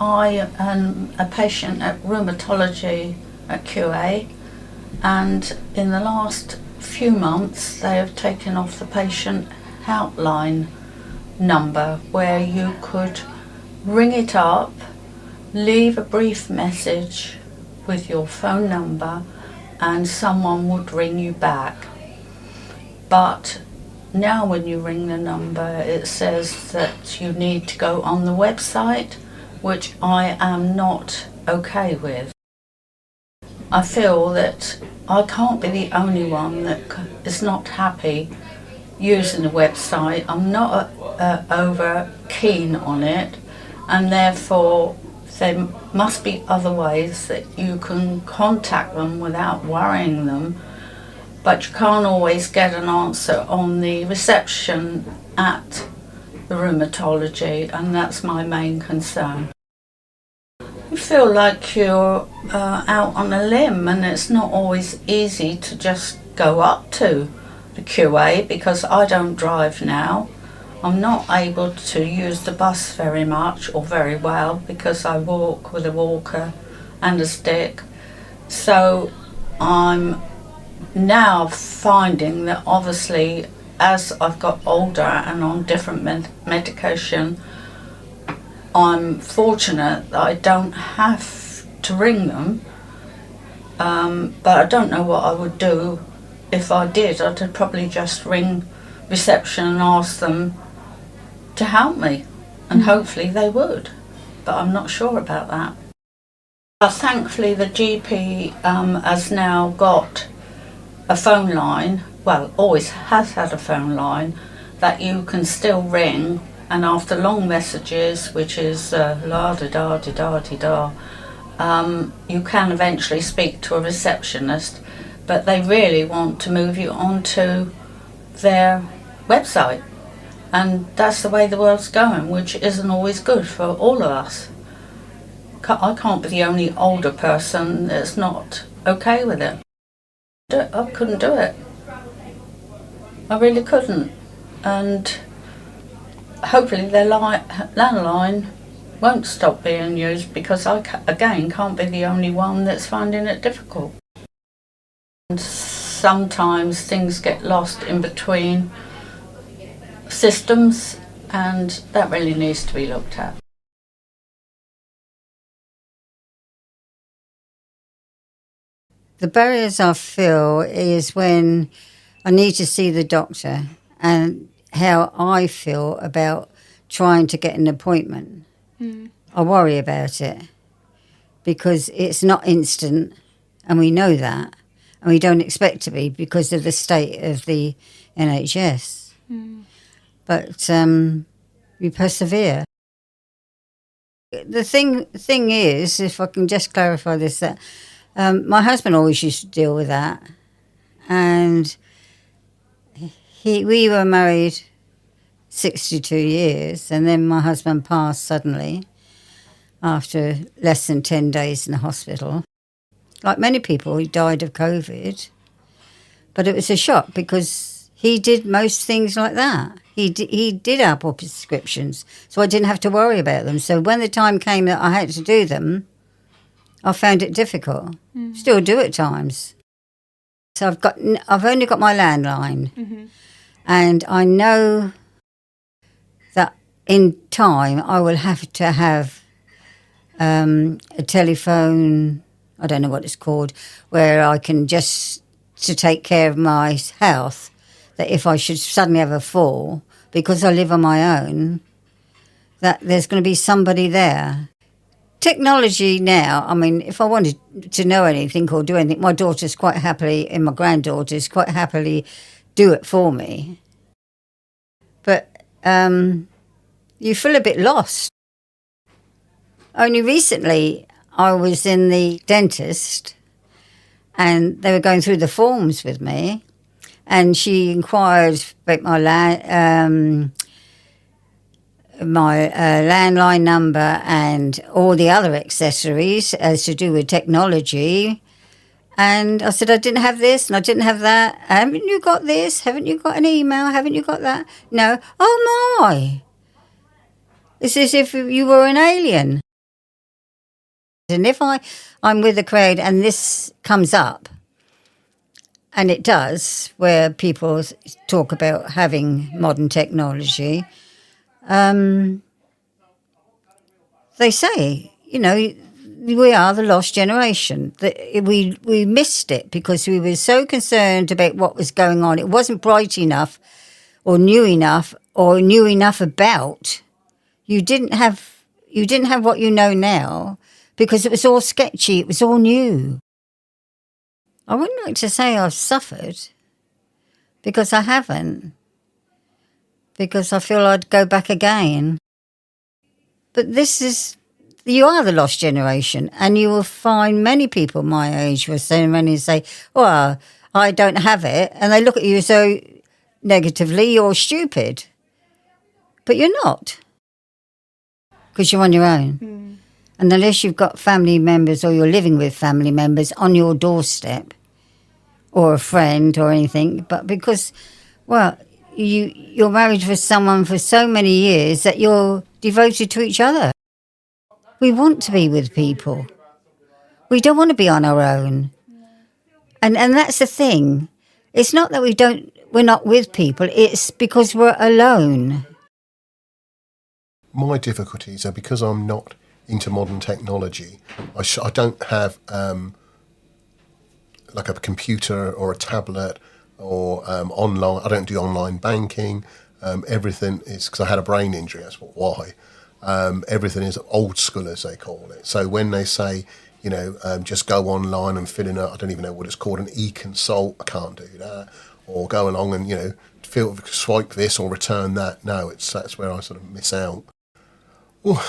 I am a patient at rheumatology at QA, and in the last few months they have taken off the patient helpline number where you could ring it up, leave a brief message with your phone number and someone would ring you back. But now when you ring the number it says that you need to go on the website, which I am not okay with. I feel that I can't be the only one that is not happy using the website. I'm not over keen on it, and therefore there must be other ways that you can contact them without worrying them, but you can't always get an answer on the reception at the rheumatology, and that's my main concern. You feel like you're out on a limb, and it's not always easy to just go up to the QA because I don't drive now. I'm not able to use the bus very much or very well because I walk with a walker and a stick. So I'm now finding that obviously as I've got older and on different medication, I'm fortunate that I don't have to ring them, but I don't know what I would do if I did. I'd probably just ring reception and ask them to help me, and hopefully they would, but I'm not sure about that. Thankfully the GP has now got a phone line, well, always has had a phone line that you can still ring, and after long messages, which is la-da-da-da-da-da-da, you can eventually speak to a receptionist, but they really want to move you onto their website, and that's the way the world's going, which isn't always good for all of us. I can't be the only older person that's not okay with it. I couldn't do it. I really couldn't, and hopefully their landline won't stop being used because I, again, can't be the only one that's finding it difficult. And sometimes things get lost in between systems, and that really needs to be looked at. The barriers I feel is when I need to see the doctor and how I feel about trying to get an appointment. I worry about it because it's not instant, and we know that, and we don't expect to be because of the state of the NHS. But we persevere. The thing is, if I can just clarify this, that my husband always used to deal with that, and we were married 62 years, and then my husband passed suddenly after less than 10 days in the hospital. Like many people, he died of COVID, but it was a shock because he did most things like that. He did our prescriptions, so I didn't have to worry about them. So when the time came that I had to do them, I found it difficult. Still do at times. So I've only got my landline, and I know that in time I will have to have a telephone, I don't know what it's called, where I can just to take care of my health, that if I should suddenly have a fall, because I live on my own, that there's going to be somebody there. Technology now, I mean, if I wanted to know anything or do anything, my daughters quite happily, and my granddaughters quite happily do it for me. But you feel a bit lost. Only recently I was in the dentist and they were going through the forms with me, and she inquired about my landline number and all the other accessories as to do with technology. And I said, I didn't have this and I didn't have that. Haven't you got this? Haven't you got an email? Haven't you got that? No. Oh, my. It's as if you were an alien. And if I'm with a crowd and this comes up, and it does, where people talk about having modern technology, they say, we are the lost generation. We missed it because we were so concerned about what was going on. It wasn't bright enough or knew enough about. You didn't have what you know now because it was all sketchy. It was all new. I wouldn't like to say I've suffered because I haven't, because I feel I'd go back again. But you are the lost generation, and you will find many people my age will say, well, I don't have it, and they look at you so negatively, you're stupid. But you're not, because you're on your own. Mm. And unless you've got family members or you're living with family members on your doorstep or a friend or anything, but because, well, you're married with someone for so many years that you're devoted to each other. We want to be with people. We don't want to be on our own. And that's the thing. It's not that we're not with people, it's because we're alone. My difficulties are because I'm not into modern technology. I don't have like a computer or a tablet or online. I don't do online banking. Everything is, because I had a brain injury, that's why. Everything is old school, as they call it. So when they say, just go online and fill in I don't even know what it's called, an e-consult, I can't do that. Or go along and, swipe this or return that. No, that's where I sort of miss out. Well,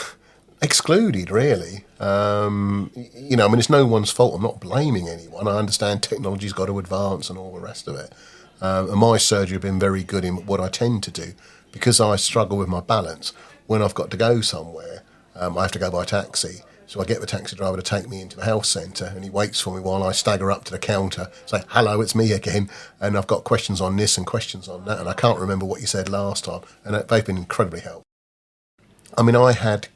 excluded, really. It's no one's fault. I'm not blaming anyone. I understand technology's got to advance and all the rest of it. And my surgery have been very good in what I tend to do. Because I struggle with my balance, when I've got to go somewhere, I have to go by taxi. So I get the taxi driver to take me into the health centre, and he waits for me while I stagger up to the counter, say, hello, it's me again, and I've got questions on this and questions on that, and I can't remember what you said last time, and they've been incredibly helpful. I mean, I had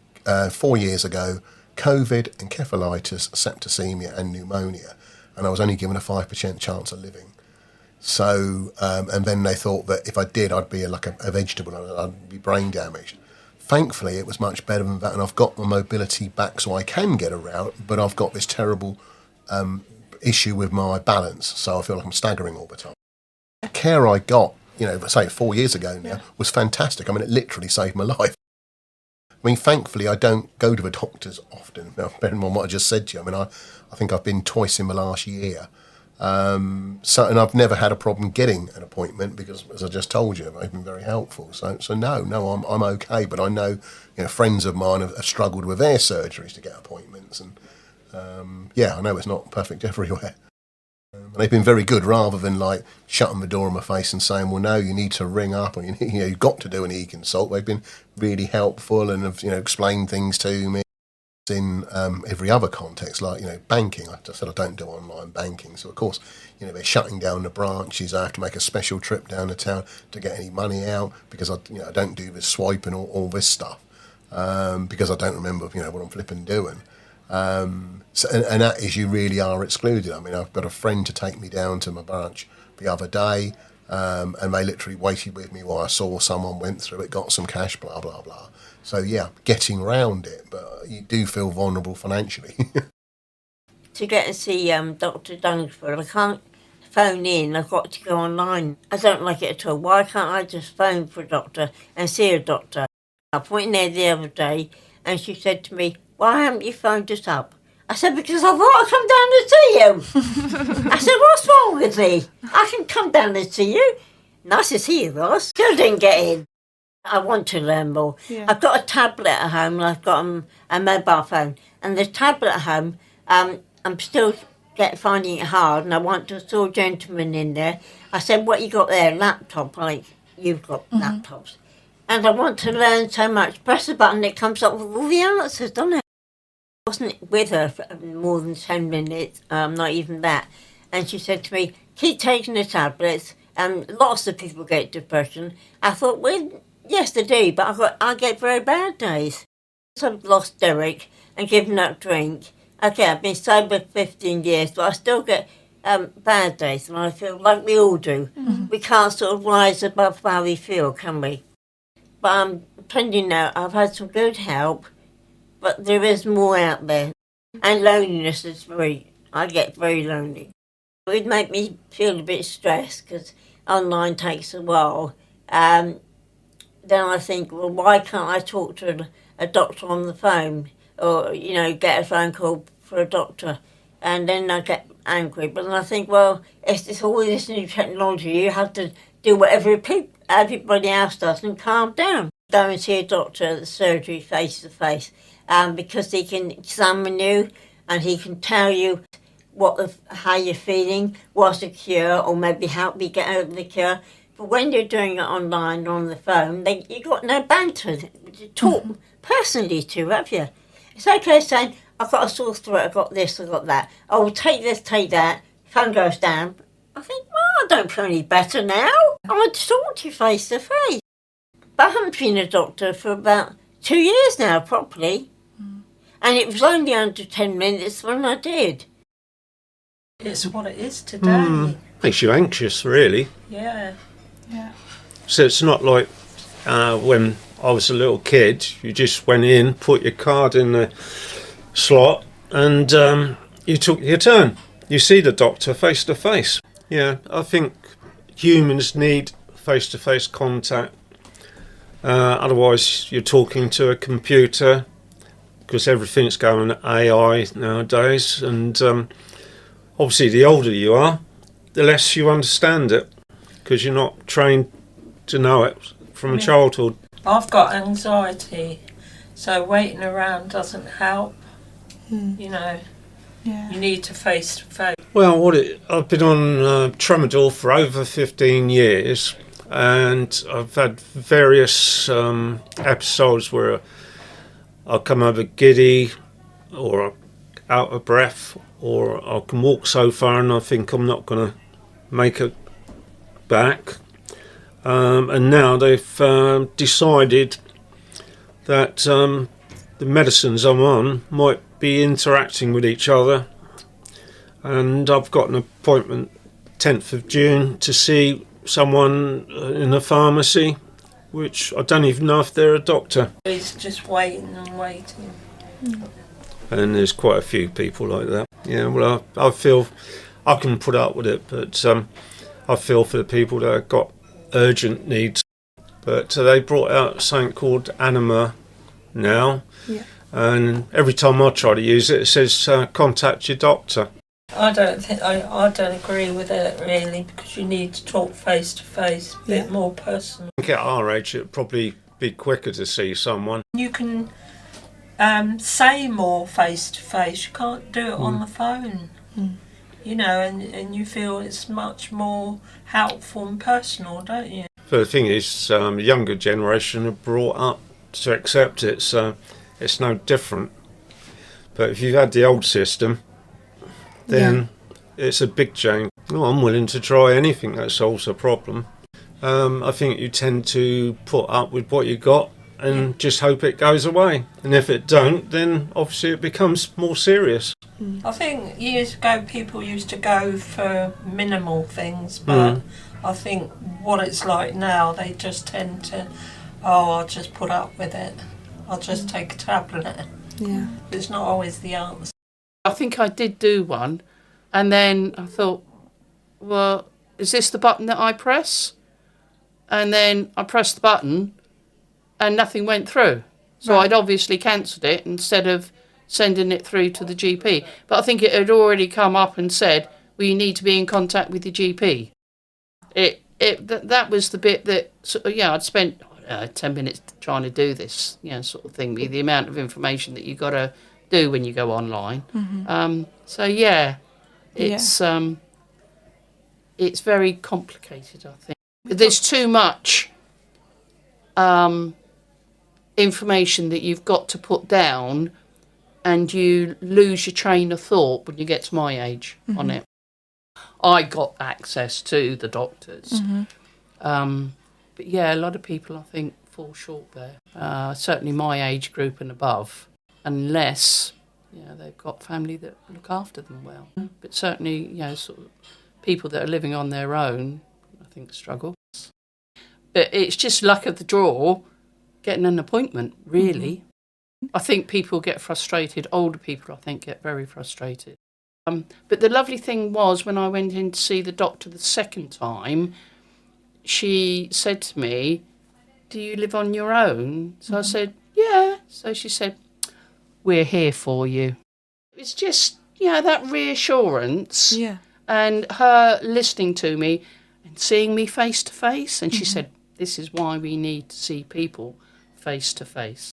4 years ago COVID, encephalitis, septicemia and pneumonia, and I was only given a 5% chance of living. So, and then they thought that if I did, I'd be like a vegetable and I'd be brain damaged. Thankfully, it was much better than that, and I've got my mobility back so I can get around, but I've got this terrible issue with my balance, so I feel like I'm staggering all the time. The care I got, say 4 years ago now, was fantastic. I mean, it literally saved my life. I mean, thankfully, I don't go to the doctors often. Now, bearing in mind what I just said to you, I mean, I think I've been twice in the last year. And I've never had a problem getting an appointment because, as I just told you, they've been very helpful. So no, I'm okay. But I know, friends of mine have struggled with their surgeries to get appointments, and I know it's not perfect everywhere. And they've been very good, rather than like shutting the door in my face and saying, "Well, no, you need to ring up, or you've got to do an e-consult." They've been really helpful and have explained things to me. In every other context, like banking, I just said I don't do online banking, so of course they're shutting down the branches. I have to make a special trip down to town to get any money out because I don't do this swipe and all this stuff because I don't remember what I'm flipping doing. So that is, you really are excluded. I mean, I've got a friend to take me down to my branch the other day, and they literally waited with me while I saw someone went through it, got some cash, blah blah blah. So, getting around it, but you do feel vulnerable financially. To get to see Dr. Dunsford, I can't phone in, I've got to go online. I don't like it at all. Why can't I just phone for a doctor and see a doctor? I went in there the other day and she said to me, why haven't you phoned us up? I said, because I thought I'd come down to see you. I said, what's wrong with me? I can come down and see you. Nice to see you, Ross. Still didn't get in. I want to learn more. Yeah. I've got a tablet at home and I've got a mobile phone. And the tablet at home, I'm still finding it hard, and I want to saw a gentleman in there. I said, what you got there? Laptop, like you've got laptops. And I want to learn so much. Press the button, it comes up with all the answers, doesn't it? I wasn't with her for more than 10 minutes, not even that. And she said to me, keep taking the tablets. Lots of people get depression. I thought, well, yes, they do, but I get very bad days. So I've lost Derek and given up drink. Okay, I've been sober 15 years, but I still get bad days, and I feel like we all do. Mm-hmm. We can't sort of rise above how we feel, can we? But I'm finding now I've had some good help, but there is more out there. And loneliness is I get very lonely. It would make me feel a bit stressed because online takes a while. Then I think, well, why can't I talk to a doctor on the phone or, get a phone call for a doctor? And then I get angry. But then I think, well, it's all this new technology. You have to do whatever everybody else does and calm down. Go and see a doctor at the surgery face to face because he can examine you and he can tell you how you're feeling, what's the cure, or maybe help you get over the cure. But when you're doing it online or on the phone, you've got no banter to talk personally to, have you? It's okay saying, I've got a sore throat, I've got this, I've got that. Oh, take this, take that. Phone goes down. I think, well, I don't feel any better now. I want to talk to you face to face. But I haven't been a doctor for about 2 years now, properly. And it was only under 10 minutes when I did. It's what it is today. Makes you anxious, really. Yeah. So it's not like when I was a little kid, you just went in, put your card in the slot, and you took your turn. You see the doctor face to face. Yeah, I think humans need face-to-face contact. Otherwise, you're talking to a computer because everything's going AI nowadays. And obviously, the older you are, the less you understand it because you're not trained to know it from childhood. I've got anxiety, so waiting around doesn't help. You need to face to face. Well, I've been on tramadol for over 15 years, and I've had various episodes where I'll come over giddy or out of breath, or I can walk so far and I think I'm not going to make it back. And now they've decided that the medicines I'm on might be interacting with each other. And I've got an appointment 10th of June to see someone in a pharmacy, which I don't even know if they're a doctor. It's just waiting and waiting. And there's quite a few people like that. Yeah, well, I feel I can put up with it, but I feel for the people that have got urgent needs. But they brought out something called Anima now, and every time I try to use it, it says contact your doctor. I don't agree with it really, because you need to talk face to face, a bit more personal. I think at our age it'd probably be quicker to see someone. You can say more face to face. You can't do it on the phone. And you feel it's much more helpful and personal, don't you? But the thing is, the younger generation are brought up to accept it, so it's no different. But if you've had the old system, then it's a big change. Well, I'm willing to try anything that solves a problem. I think you tend to put up with what you got and just hope it goes away. And if it don't, then obviously it becomes more serious. I think years ago people used to go for minimal things, but I think what it's like now, they just tend to, I'll just put up with it. I'll just take a tablet. Yeah. It's not always the answer. I think I did do one, and then I thought, well, is this the button that I press? And then I pressed the button and nothing went through. So I'd obviously cancelled it instead of sending it through to the GP. But I think it had already come up and said, well, you need to be in contact with your GP. That was the bit that, I'd spent 10 minutes trying to do this, sort of thing, the amount of information that you got to do when you go online. It's very complicated, I think. There's too much information that you've got to put down, and you lose your train of thought when you get to my age on it. I got access to the doctors. But a lot of people, I think, fall short there. Certainly my age group and above, unless they've got family that look after them well. But certainly, sort of people that are living on their own, I think, struggle. But it's just luck of the draw getting an appointment, really. I think people get frustrated. Older people, I think, get very frustrated. But the lovely thing was, when I went in to see the doctor the second time, she said to me, "Do you live on your own?" So I said, "Yeah." So she said, "We're here for you." It's just, that reassurance. Yeah. And her listening to me and seeing me face to face. And she said, "This is why we need to see people face to face."